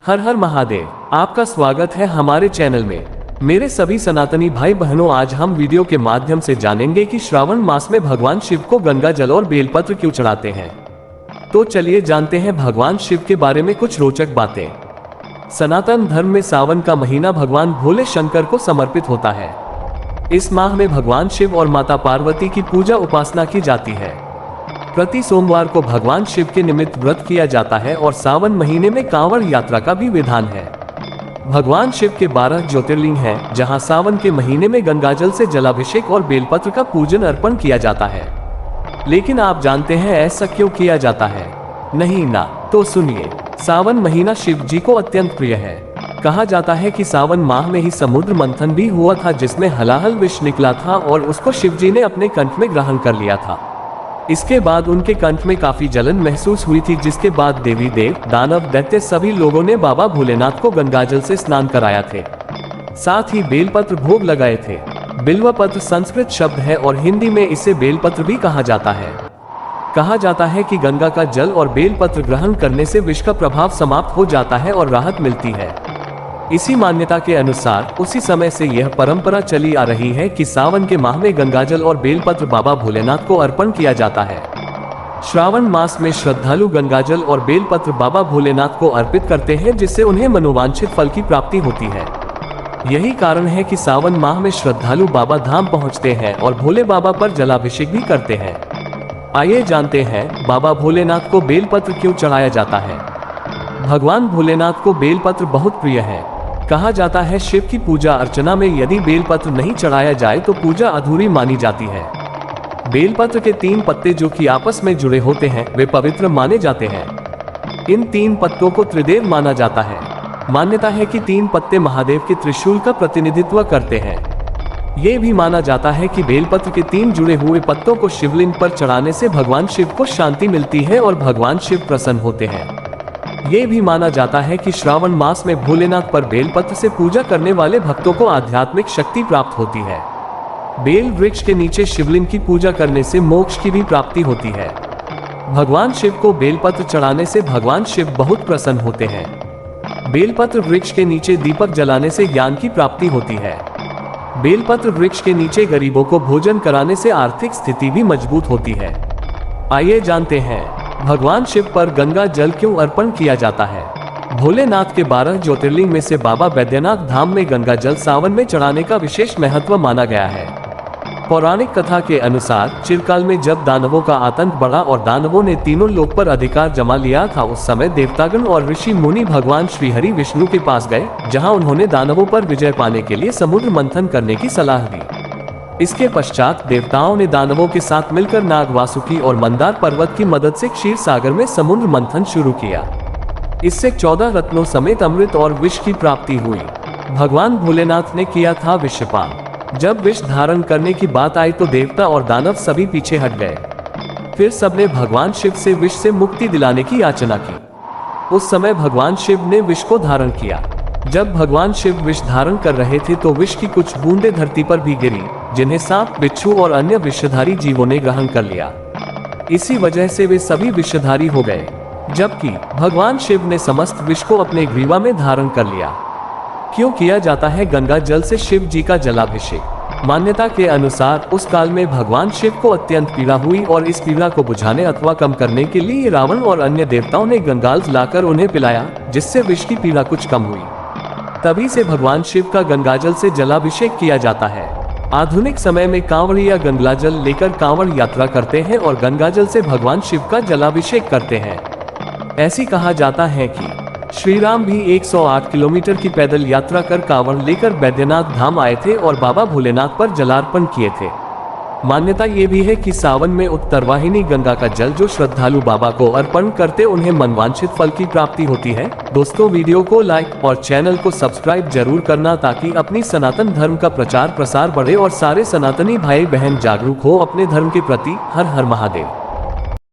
हर हर महादेव। आपका स्वागत है हमारे चैनल में। मेरे सभी सनातनी भाई बहनों, आज हम वीडियो के माध्यम से जानेंगे कि श्रावण मास में भगवान शिव को गंगा जल और बेलपत्र क्यों चढ़ाते हैं। तो चलिए जानते हैं भगवान शिव के बारे में कुछ रोचक बातें। सनातन धर्म में सावन का महीना भगवान भोले शंकर को समर्पित होता है। इस माह में भगवान शिव और माता पार्वती की पूजा उपासना की जाती है। प्रति सोमवार को भगवान शिव के निमित्त व्रत किया जाता है और सावन महीने में कांवड़ यात्रा का भी विधान है। भगवान शिव के 12 ज्योतिर्लिंग हैं, जहां सावन के महीने में गंगाजल से जलाभिषेक और बेलपत्र का पूजन अर्पण किया जाता है। लेकिन आप जानते हैं ऐसा क्यों किया जाता है? नहीं ना? तो सुनिए। सावन महीना शिव जी को अत्यंत प्रिय है। कहा जाता है कि सावन माह में ही समुद्र मंथन भी हुआ था, जिसमें हलाहल विष निकला था और उसको शिव जी ने अपने कंठ में ग्रहण कर लिया था। इसके बाद उनके कंठ में काफी जलन महसूस हुई थी, जिसके बाद देवी देव, दानव, दैत्य सभी लोगों ने बाबा भोलेनाथ को गंगाजल से स्नान कराया थे। साथ ही बेलपत्र भोग लगाए थे। बिल्वपत्र संस्कृत शब्द है और हिंदी में इसे बेलपत्र भी कहा जाता है। कहा जाता है कि गंगा का जल और बेलपत्र ग्रहण करने से विष का प्रभाव समाप्त हो जाता है और राहत मिलती है। इसी मान्यता के अनुसार उसी समय से यह परंपरा चली आ रही है कि सावन के माह में गंगाजल और बेलपत्र बाबा भोलेनाथ को अर्पण किया जाता है। श्रावण मास में श्रद्धालु गंगाजल और बेलपत्र बाबा भोलेनाथ को अर्पित करते हैं, जिससे उन्हें मनोवांछित फल की प्राप्ति होती है। यही कारण है कि सावन माह में श्रद्धालु बाबा धाम पहुंचते हैं और भोले बाबा पर जलाभिषेक भी करते हैं। आइए जानते हैं बाबा भोलेनाथ को बेलपत्र क्यों चढ़ाया जाता है। भगवान भोलेनाथ को बेलपत्र बहुत प्रिय है। कहा जाता है शिव की पूजा अर्चना में यदि बेलपत्र नहीं चढ़ाया जाए तो पूजा अधूरी मानी जाती है। बेलपत्र के 3 पत्ते जो कि आपस में जुड़े होते हैं वे पवित्र माने जाते हैं। इन 3 पत्तों को त्रिदेव माना जाता है। मान्यता है कि 3 पत्ते महादेव के त्रिशूल का प्रतिनिधित्व करते हैं। ये भी माना जाता है कि बेलपत्र के 3 जुड़े हुए पत्तों को शिवलिंग पर चढ़ाने से भगवान शिव को शांति मिलती है और भगवान शिव प्रसन्न होते हैं। ये भी माना जाता है कि श्रावण मास में भोलेनाथ पर बेलपत्र से पूजा करने वाले भक्तों को आध्यात्मिक शक्ति प्राप्त होती है। बेल वृक्ष के नीचे शिवलिंग की पूजा करने से मोक्ष की भी प्राप्ति होती है। भगवान शिव को बेलपत्र चढ़ाने से भगवान शिव बहुत प्रसन्न होते हैं। बेलपत्र वृक्ष के नीचे दीपक जलाने से ज्ञान की प्राप्ति होती है। बेलपत्र वृक्ष के नीचे गरीबों को भोजन कराने से आर्थिक स्थिति भी मजबूत होती है। आइए जानते हैं भगवान शिव पर गंगा जल क्यों अर्पण किया जाता है। भोलेनाथ के 12 ज्योतिर्लिंग में से बाबा बैद्यनाथ धाम में गंगा जल सावन में चढ़ाने का विशेष महत्व माना गया है। पौराणिक कथा के अनुसार चिरकाल में जब दानवों का आतंक बढ़ा और दानवों ने तीनों लोक पर अधिकार जमा लिया था, उस समय देवतागण और ऋषि मुनि भगवान श्री हरि विष्णु के पास गए, जहां उन्होंने दानवों पर विजय पाने के लिए समुद्र मंथन करने की सलाह दी। इसके पश्चात देवताओं ने दानवों के साथ मिलकर नाग, वासुकी और मंदार पर्वत की मदद से क्षीर सागर में समुद्र मंथन शुरू किया। इससे 14 रत्नों समेत अमृत और विष की प्राप्ति हुई। भगवान भोलेनाथ ने किया था विषपान। जब विष धारण करने की बात आई तो देवता और दानव सभी पीछे हट गए। फिर सबने भगवान शिव से विष से मुक्ति दिलाने की याचना की। उस समय भगवान शिव ने विष को धारण किया। जब भगवान शिव विष धारण कर रहे थे तो विष की कुछ बूंदें धरती पर भी गिरी, जिन्हें सांप, बिच्छू और अन्य विषधारी जीवों ने ग्रहण कर लिया। इसी वजह से वे सभी विषधारी हो गए, जबकि भगवान शिव ने समस्त विष को अपने ग्रीवा में धारण कर लिया। क्यों किया जाता है गंगा जल से शिव जी का जलाभिषेक? मान्यता के अनुसार उस काल में भगवान शिव को अत्यंत पीड़ा हुई और इस पीड़ा को बुझाने अथवा कम करने के लिए रावण और अन्य देवताओं ने गंगाल लाकर उन्हें पिलाया, जिससे विष की पीड़ा कुछ कम हुई। तभी से भगवान शिव का गंगाजल से जलाभिषेक किया जाता है। आधुनिक समय में कांवड़िया गंगाजल लेकर कांवड़ यात्रा करते हैं और गंगाजल से भगवान शिव का जलाभिषेक करते हैं। ऐसी कहा जाता है कि श्री राम भी 108 किलोमीटर की पैदल यात्रा कर कांवड़ लेकर बैद्यनाथ धाम आए थे और बाबा भोलेनाथ पर जलार्पण किए थे। मान्यता ये भी है कि सावन में उत्तरवाहिनी गंगा का जल जो श्रद्धालु बाबा को अर्पण करते उन्हें मनवांछित फल की प्राप्ति होती है। दोस्तों, वीडियो को लाइक और चैनल को सब्सक्राइब जरूर करना, ताकि अपनी सनातन धर्म का प्रचार प्रसार बढ़े और सारे सनातनी भाई बहन जागरूक हो अपने धर्म के प्रति। हर हर महादेव।